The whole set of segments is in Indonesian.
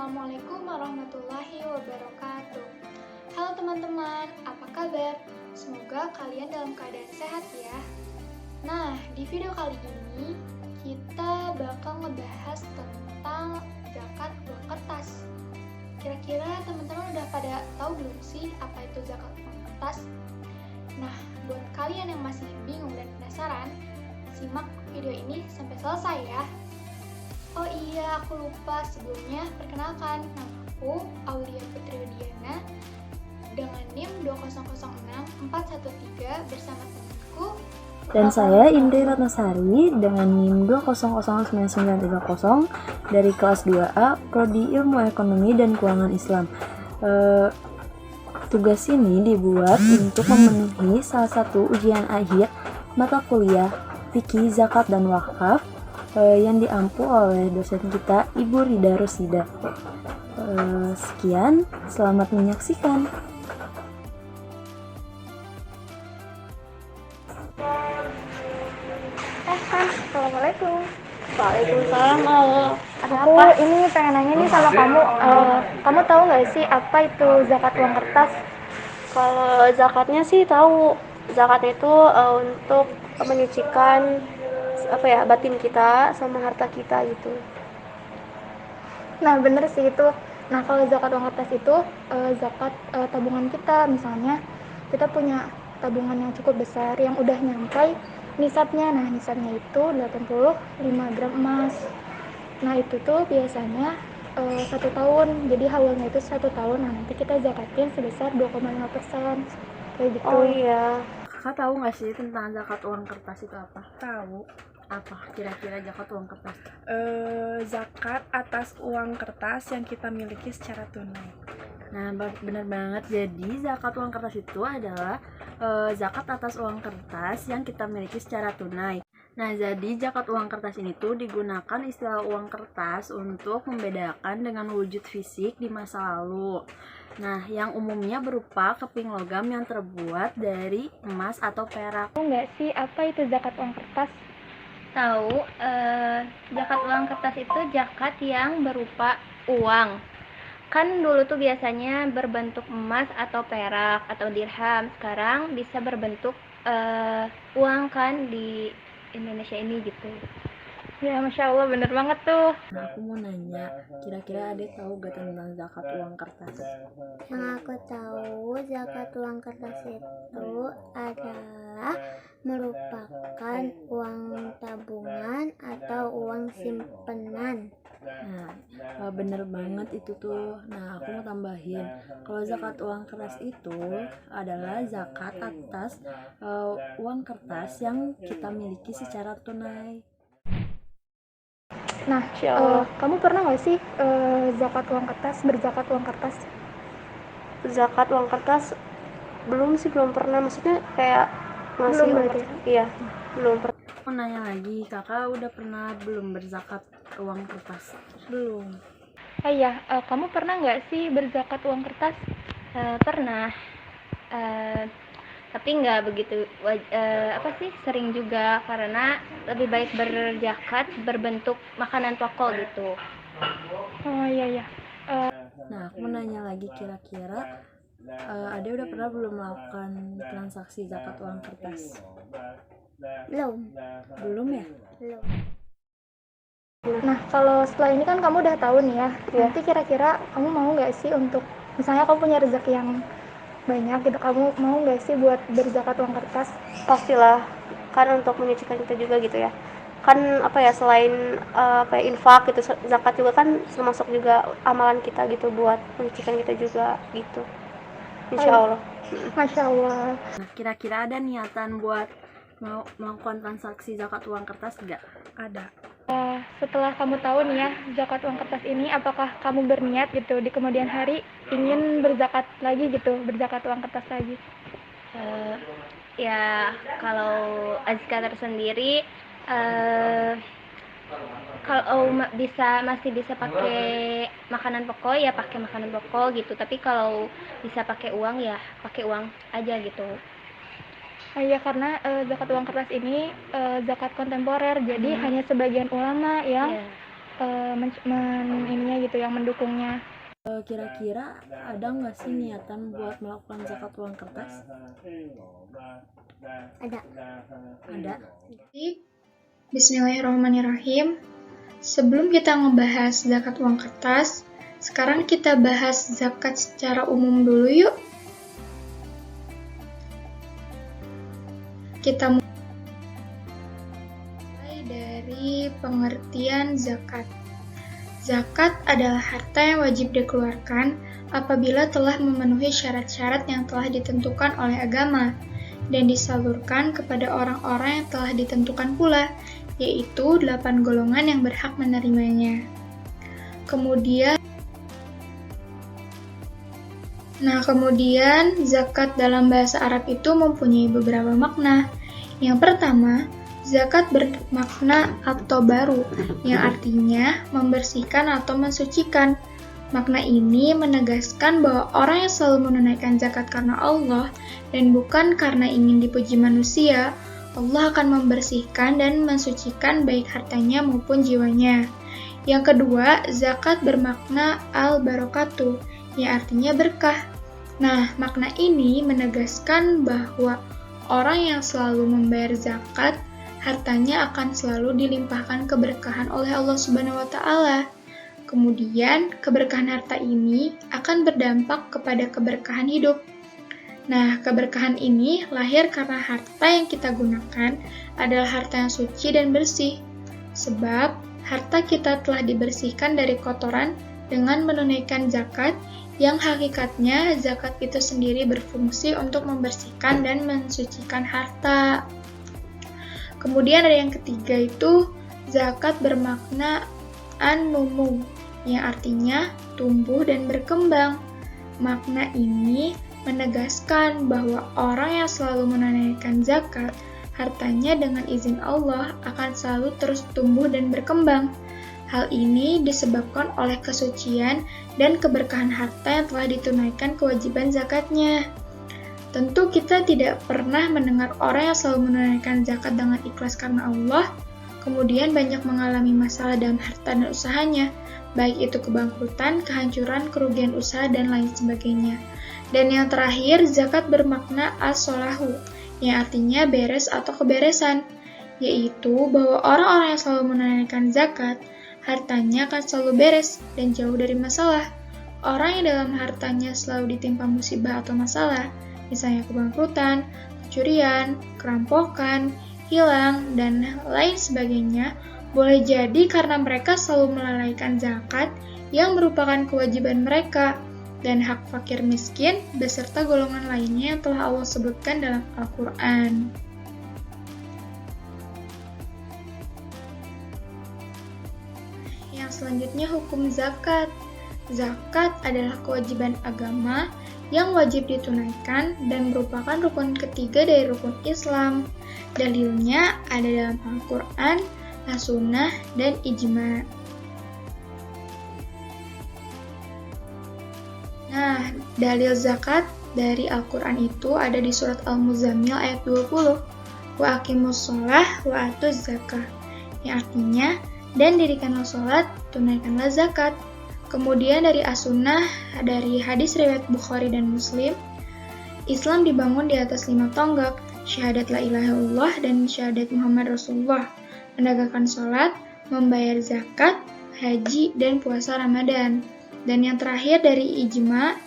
Assalamualaikum warahmatullahi wabarakatuh. Halo teman-teman, apa kabar? Semoga kalian dalam keadaan sehat ya. Nah, di video kali ini kita bakal ngebahas tentang zakat uang kertas. Kira-kira teman-teman udah pada tahu belum sih apa itu zakat uang kertas? Nah, buat kalian yang masih bingung dan penasaran, simak video ini sampai selesai ya. Oh iya, aku lupa sebelumnya perkenalkan, namaku Aulia Putri Widiana dengan NIM 2006413 bersama temanku. Dan saya Indri Ratnasari dengan NIM 2009930 dari kelas 2A, Prodi Ilmu Ekonomi dan Keuangan Islam. Tugas ini dibuat untuk memenuhi salah satu ujian akhir mata kuliah Fikih, Zakat, dan Wakaf yang diampu oleh dosen kita, Ibu Rida Rosida. Sekian, selamat menyaksikan. Assalamualaikum. Waalaikumsalam. Ada apa? Ini pengen nanya nih sama kamu. Kamu tahu nggak sih apa itu zakat uang kertas? Kalau zakatnya sih tahu. Zakat itu untuk menyucikan batin kita sama harta kita gitu. Nah, bener sih itu. Nah, kalau zakat uang kertas itu zakat tabungan kita. Misalnya kita punya tabungan yang cukup besar yang udah nyampai nisabnya. Nah, nisabnya itu 85 gram emas. Nah, itu tuh biasanya 1 tahun. Jadi hawalnya itu 1 tahun. Nah, nanti kita zakatin sebesar 2,5%. Kayak gitu. Oh iya. Kakak tahu nggak sih tentang zakat uang kertas itu apa? Tahu. Apa kira-kira zakat uang kertas? Zakat atas uang kertas yang kita miliki secara tunai. Nah, benar banget. Jadi zakat uang kertas itu adalah zakat atas uang kertas yang kita miliki secara tunai. Nah, jadi zakat uang kertas ini tuh digunakan istilah uang kertas untuk membedakan dengan wujud fisik di masa lalu. Nah, yang umumnya berupa keping logam yang terbuat dari emas atau perak. Tahu nggak sih apa itu zakat uang kertas? Tahu, zakat uang kertas itu zakat yang berupa uang. Kan dulu tuh biasanya berbentuk emas atau perak atau dirham. Sekarang bisa berbentuk uang kan di Indonesia ini gitu. Ya, Masya Allah, bener banget tuh. Nah, aku mau nanya, kira-kira Adek tahu gak tentang zakat uang kertas? Yang aku tahu, zakat uang kertas itu adalah merupakan uang tabungan atau uang simpenan. Nah, bener banget itu tuh. Nah, aku mau tambahin, kalau zakat uang kertas itu adalah zakat atas uang kertas yang kita miliki secara tunai. Nah, kamu pernah nggak sih zakat uang kertas, berzakat uang kertas? Zakat uang kertas belum pernah. Maksudnya kayak ngasih Belum berarti? Iya, belum pernah. Aku nanya lagi, kakak udah pernah belum berzakat uang kertas? Belum. Iya, kamu pernah nggak sih berzakat uang kertas? Pernah, tapi nggak begitu sering juga, karena lebih baik berzakat berbentuk makanan pokok gitu. Oh iya. Nah, aku mau nanya lagi, kira-kira Ade udah pernah belum melakukan transaksi zakat uang kertas? Belum ya? Belum. Nah, kalau setelah ini kan kamu udah tahu nih ya. Nanti kira-kira kamu mau nggak sih untuk, misalnya kamu punya rezeki yang banyak gitu, kamu mau nggak sih buat berzakat uang kertas? Pastilah, kan untuk menyucikan kita juga gitu ya. Kan selain infak gitu, zakat juga kan termasuk juga amalan kita gitu buat menyucikan kita juga gitu. Insya Allah. Masya Allah. Nah, kira-kira ada niatan buat mau melakukan transaksi zakat uang kertas enggak? Ada. Setelah kamu tahu nih ya zakat uang kertas ini, apakah kamu berniat gitu di kemudian hari ingin berzakat lagi gitu, berzakat uang kertas lagi? Ya, kalau Azka tersendiri, kalau masih bisa pakai makanan pokok ya pakai makanan pokok gitu, tapi kalau bisa pakai uang ya pakai uang aja gitu. Iya, karena zakat uang kertas ini zakat kontemporer, jadi hanya sebagian ulama yang ininya gitu, yang mendukungnya. Kira-kira ada nggak sih niatan buat melakukan zakat uang kertas? Ada. Ada. Bismillahirrahmanirrahim. Sebelum kita ngebahas zakat uang kertas, sekarang kita bahas zakat secara umum dulu yuk. Kita mulai dari pengertian zakat. Zakat adalah harta yang wajib dikeluarkan apabila telah memenuhi syarat-syarat yang telah ditentukan oleh agama dan disalurkan kepada orang-orang yang telah ditentukan pula, yaitu 8 golongan yang berhak menerimanya. Kemudian zakat dalam bahasa Arab itu mempunyai beberapa makna. Yang pertama, zakat bermakna at-tabaru, yang artinya membersihkan atau mensucikan. Makna ini menegaskan bahwa orang yang selalu menunaikan zakat karena Allah dan bukan karena ingin dipuji manusia, Allah akan membersihkan dan mensucikan baik hartanya maupun jiwanya. Yang kedua, zakat bermakna al-barakatuh, yang artinya berkah. Nah, makna ini menegaskan bahwa orang yang selalu membayar zakat, hartanya akan selalu dilimpahkan keberkahan oleh Allah Subhanahu wa Ta'ala. Kemudian, keberkahan harta ini akan berdampak kepada keberkahan hidup. Nah, keberkahan ini lahir karena harta yang kita gunakan adalah harta yang suci dan bersih. Sebab, harta kita telah dibersihkan dari kotoran dengan menunaikan zakat, yang hakikatnya zakat itu sendiri berfungsi untuk membersihkan dan mensucikan harta. Kemudian ada yang ketiga itu zakat bermakna an-numu, yang artinya tumbuh dan berkembang. Makna ini menegaskan bahwa orang yang selalu menunaikan zakat, hartanya dengan izin Allah akan selalu terus tumbuh dan berkembang. Hal ini disebabkan oleh kesucian dan keberkahan harta yang telah ditunaikan kewajiban zakatnya. Tentu kita tidak pernah mendengar orang yang selalu menunaikan zakat dengan ikhlas karena Allah, kemudian banyak mengalami masalah dalam harta dan usahanya, baik itu kebangkrutan, kehancuran, kerugian usaha, dan lain sebagainya. Dan yang terakhir, zakat bermakna as-solahu, yang artinya beres atau keberesan, yaitu bahwa orang-orang yang selalu menunaikan zakat, hartanya akan selalu beres dan jauh dari masalah. Orang yang dalam hartanya selalu ditimpa musibah atau masalah, misalnya kebangkrutan, kecurian, kerampokan, hilang, dan lain sebagainya, boleh jadi karena mereka selalu melalaikan zakat yang merupakan kewajiban mereka, dan hak fakir miskin beserta golongan lainnya yang telah Allah sebutkan dalam Al-Quran. Yang selanjutnya hukum zakat. Zakat adalah kewajiban agama yang wajib ditunaikan dan merupakan rukun ketiga dari rukun Islam. Dalilnya ada dalam Al-Quran, As-Sunnah, dan Ijma'. Nah, dalil zakat dari Al-Quran itu ada di surat Al-Muzammil ayat 20. Wa aqimus sholah wa atuz zakah. Yang artinya, dan dirikanlah sholat, tunaikanlah zakat. Kemudian dari As-Sunnah, dari hadis riwayat Bukhari dan Muslim, Islam dibangun di atas 5 tonggak, syahadat la ilaha illallah dan syahadat Muhammad Rasulullah, menegakkan sholat, membayar zakat, haji, dan puasa Ramadan. Dan yang terakhir dari Ijma',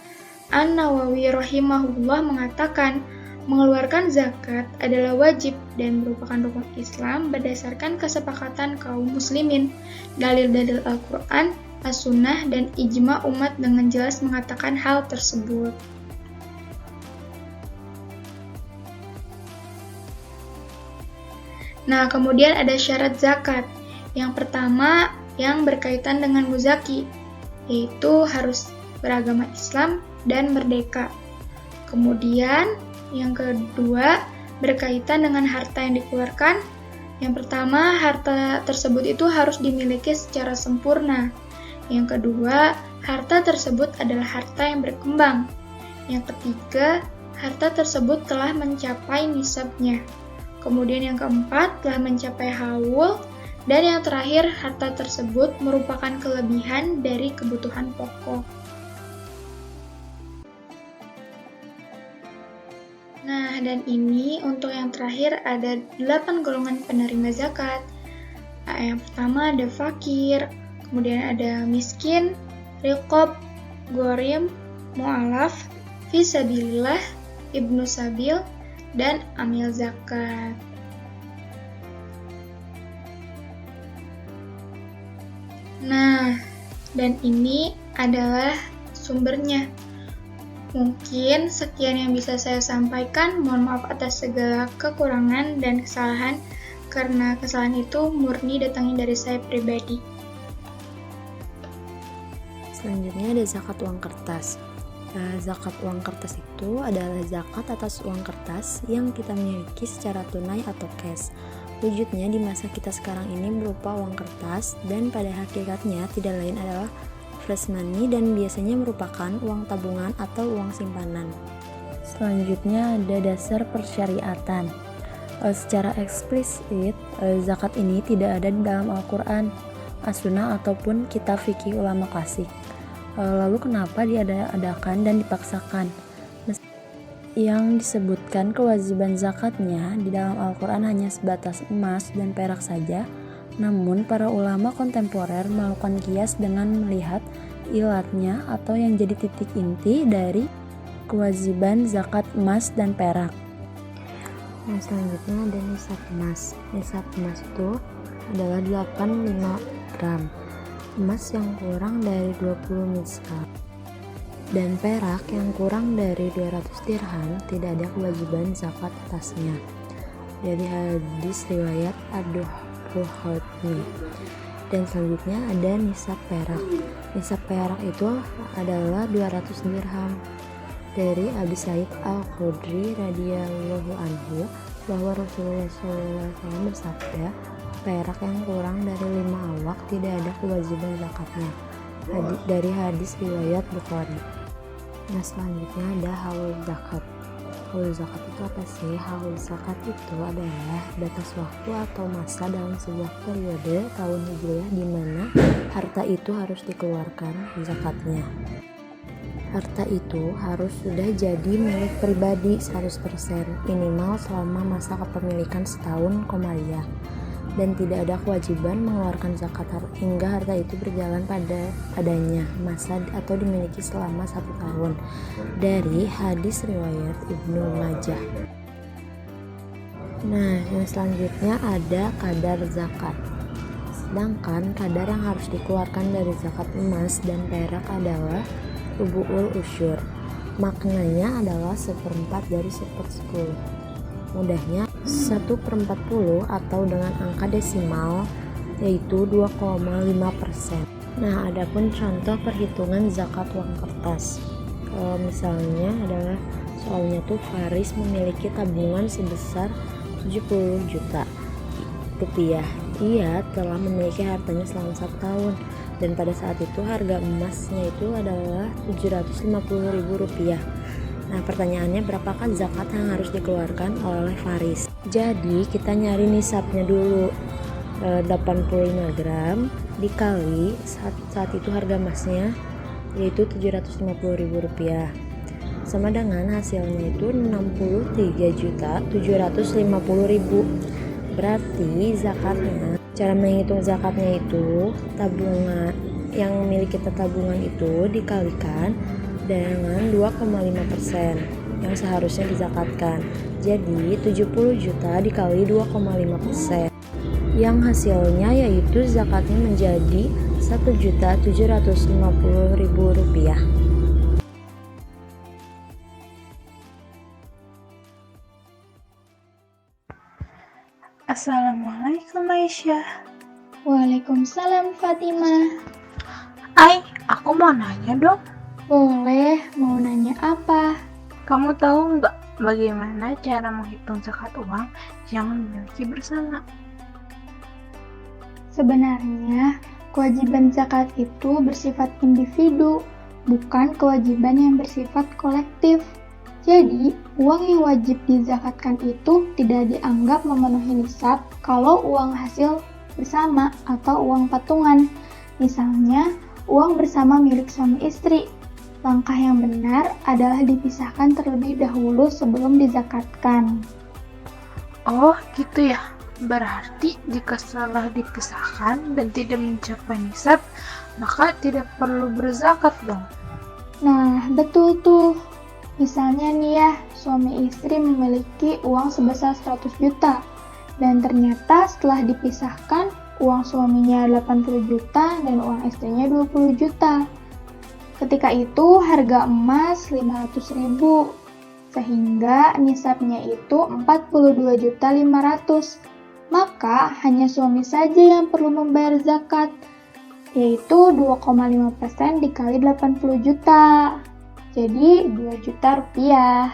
An-Nawawi rahimahullah mengatakan, mengeluarkan zakat adalah wajib dan merupakan rukun Islam berdasarkan kesepakatan kaum muslimin. Dalil-dalil Al-Quran, As-Sunnah, dan Ijma' umat dengan jelas mengatakan hal tersebut. Nah, kemudian ada syarat zakat. Yang pertama, yang berkaitan dengan muzaki, yaitu harus beragama Islam dan merdeka. Kemudian, yang kedua, berkaitan dengan harta yang dikeluarkan. Yang pertama, harta tersebut itu harus dimiliki secara sempurna. Yang kedua, harta tersebut adalah harta yang berkembang. Yang ketiga, harta tersebut telah mencapai nisabnya. Kemudian yang keempat, telah mencapai haul. Dan yang terakhir, harta tersebut merupakan kelebihan dari kebutuhan pokok. Nah, dan ini untuk yang terakhir ada 8 golongan penerima zakat. Yang pertama ada fakir, kemudian ada miskin, riqab, ghorim, mu'alaf, fisabilillah, ibnu sabil, dan amil zakat. Nah, dan ini adalah sumbernya. Mungkin sekian yang bisa saya sampaikan. Mohon maaf atas segala kekurangan dan kesalahan, karena kesalahan itu murni datangnya dari saya pribadi. Selanjutnya ada zakat uang kertas. Zakat uang kertas itu adalah zakat atas uang kertas yang kita miliki secara tunai atau cash. Wujudnya di masa kita sekarang ini berupa uang kertas, dan pada hakikatnya tidak lain adalah fresh money dan biasanya merupakan uang tabungan atau uang simpanan. Selanjutnya ada dasar persyariatan. Secara eksplisit, zakat ini tidak ada di dalam Al-Quran, As-Sunnah ataupun kitab fikih ulama klasik. Lalu kenapa diadakan dan dipaksakan? Yang disebutkan kewajiban zakatnya di dalam Al-Quran hanya sebatas emas dan perak saja, namun para ulama kontemporer melakukan kias dengan melihat ilatnya atau yang jadi titik inti dari kewajiban zakat emas dan perak. Nah, selanjutnya ada nisab emas. Nisab emas itu adalah 85 gram. Emas yang kurang dari 20 miskal dan perak yang kurang dari 200 dirham tidak ada kewajiban zakat atasnya. Dari hadis riwayat Ad-Duhrawi. Dan selanjutnya ada nisab perak. Nisab perak itu adalah 200 dirham. Dari Abi Sa'id Al-Khudri radhiyallahu anhu bahwa Rasulullah SAW bersabda, perak yang kurang dari 5 awaq tidak ada kewajiban zakatnya. Dari hadis riwayat Bukhari. Nah, selanjutnya ada haul zakat. Haul zakat itu apa sih? Haul zakat itu adalah batas waktu atau masa dalam sebuah periode tahun hijriah di mana harta itu harus dikeluarkan zakatnya. Harta itu harus sudah jadi milik pribadi 100% minimal selama masa kepemilikan setahun komariah, dan tidak ada kewajiban mengeluarkan zakat hingga harta itu berjalan padanya masa atau dimiliki selama 1 tahun. Dari hadis riwayat Ibnu Majah. Nah, yang selanjutnya ada kadar zakat. Sedangkan kadar yang harus dikeluarkan dari zakat emas dan perak adalah rubu'ul usyur. Maknanya adalah 1/4 dari 1/10. Mudahnya 1/40 atau dengan angka desimal yaitu 2,5%. Nah, adapun contoh perhitungan zakat uang kertas. Misalnya adalah soalnya tuh Faris memiliki tabungan sebesar 70 juta rupiah. Ia telah memiliki hartanya selama 1 tahun, dan pada saat itu harga emasnya itu adalah 750.000 rupiah. Nah, pertanyaannya berapakah zakat yang harus dikeluarkan oleh Faris? Jadi kita nyari nisabnya dulu. 85 gram dikali saat itu harga emasnya yaitu 750.000 rupiah, sama dengan hasilnya itu 63.750.000. Berarti zakatnya, cara menghitung zakatnya itu tabungan yang milik kita tabungan itu dikalikan dengan 2,5% yang seharusnya dizakatkan. Jadi 70 juta dikali 2,5%, yang hasilnya yaitu zakatnya menjadi 1.750.000 rupiah. Assalamualaikum Aisyah. Waalaikumsalam Fatimah. Aku mau nanya dong. Boleh, mau nanya apa? Kamu tahu nggak bagaimana cara menghitung zakat uang yang memiliki bersama? Sebenarnya, kewajiban zakat itu bersifat individu, bukan kewajiban yang bersifat kolektif. Jadi, uang yang wajib dizakatkan itu tidak dianggap memenuhi nisab kalau uang hasil bersama atau uang patungan. Misalnya, uang bersama milik suami istri. Langkah yang benar adalah dipisahkan terlebih dahulu sebelum dizakatkan. Oh, gitu ya. Berarti jika setelah dipisahkan dan tidak mencapai nisab, maka tidak perlu berzakat dong. Nah, betul tuh. Misalnya nih ya, suami istri memiliki uang sebesar 100 juta. Dan ternyata setelah dipisahkan, uang suaminya 80 juta dan uang istrinya 20 juta. Ketika itu harga emas 500.000, sehingga nisabnya itu 42.500.000. Maka hanya suami saja yang perlu membayar zakat, yaitu 2,5% dikali 80 juta. Jadi 2 juta rupiah.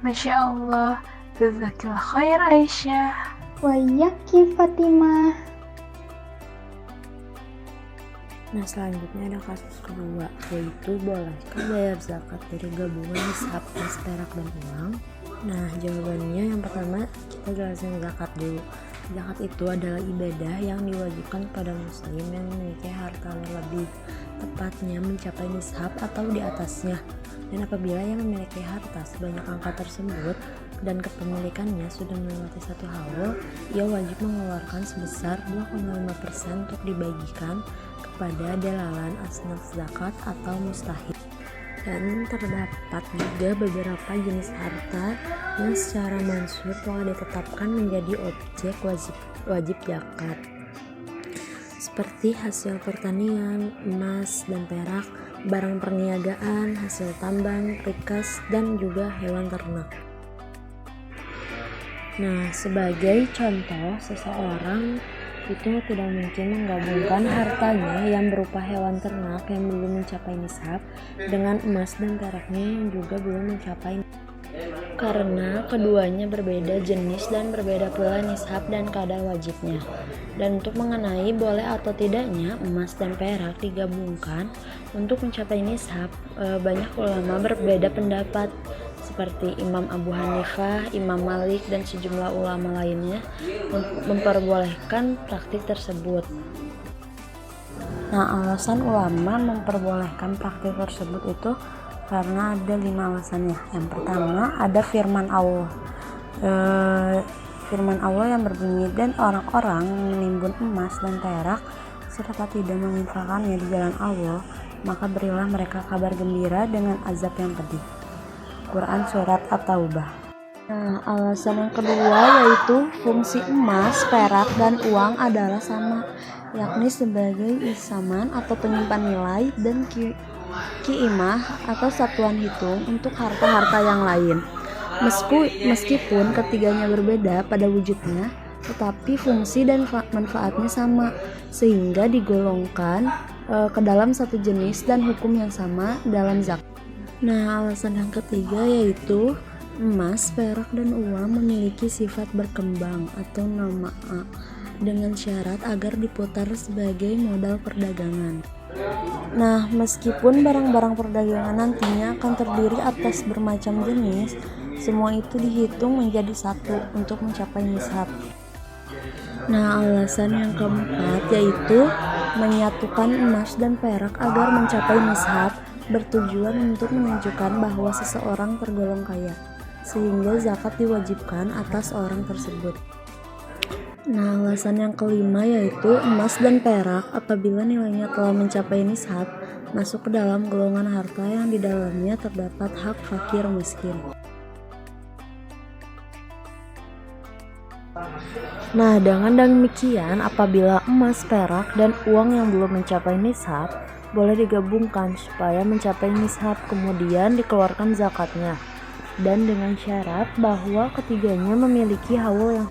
Masya Allah, jazakillah khair Aisyah. Wa iyyaki Fatimah. Nah, selanjutnya ada kasus kedua, yaitu bolehkah bayar zakat dari gabungan nisab emas, perak, dan uang? Nah, jawabannya yang pertama kita jelasin zakat dulu. Zakat itu adalah ibadah yang diwajibkan pada muslim yang memiliki harta lebih, tepatnya mencapai nishab atau di atasnya. Dan apabila yang memiliki harta sebanyak angka tersebut dan kepemilikannya sudah melewati 1 haul, ia wajib mengeluarkan sebesar 2,5% untuk dibagikan kepada dalalan asnaf zakat atau mustahik. Dan terdapat juga beberapa jenis harta yang secara mansur telah ditetapkan menjadi objek wajib zakat, seperti hasil pertanian, emas dan perak, barang perniagaan, hasil tambang, rikas, dan juga hewan ternak. Nah, sebagai contoh, seseorang itu tidak mungkin menggabungkan hartanya yang berupa hewan ternak yang belum mencapai nisab dengan emas dan peraknya yang juga belum mencapai nisab, karena keduanya berbeda jenis dan berbeda pula nisab dan kadar wajibnya. Dan untuk mengenai boleh atau tidaknya emas dan perak digabungkan untuk mencapai nisab, banyak ulama berbeda pendapat, seperti Imam Abu Hanifah, Imam Malik, dan sejumlah ulama lainnya memperbolehkan praktik tersebut. Nah, alasan ulama memperbolehkan praktik tersebut itu karena ada 5 alasannya. Yang pertama, ada firman Allah. Firman Allah yang berbunyi, dan orang-orang yang menimbun emas dan perak serta tidak menginfakkannya di jalan Allah, maka berilah mereka kabar gembira dengan azab yang pedih. Quran Surat At-Taubah. Nah, alasan yang kedua yaitu fungsi emas, perak, dan uang adalah sama, yakni sebagai isaman atau penyimpan nilai dan kiimah atau satuan hitung untuk harta-harta yang lain. Meskipun ketiganya berbeda pada wujudnya, tetapi fungsi dan manfaatnya sama, sehingga digolongkan ke dalam satu jenis dan hukum yang sama dalam zakat. Nah, alasan yang ketiga yaitu emas, perak, dan uang memiliki sifat berkembang atau nama'a dengan syarat agar diputar sebagai modal perdagangan. Nah, meskipun barang-barang perdagangan nantinya akan terdiri atas bermacam jenis, semua itu dihitung menjadi satu untuk mencapai nisab. Nah, alasan yang keempat yaitu menyatukan emas dan perak agar mencapai nishab, bertujuan untuk menunjukkan bahwa seseorang tergolong kaya, sehingga zakat diwajibkan atas orang tersebut. Nah, alasan yang kelima yaitu emas dan perak apabila nilainya telah mencapai nisab, masuk ke dalam golongan harta yang di dalamnya terdapat hak fakir miskin. Nah, dengan demikian apabila emas, perak, dan uang yang belum mencapai nisab boleh digabungkan supaya mencapai nishab, kemudian dikeluarkan zakatnya, dan dengan syarat bahwa ketiganya memiliki haul yang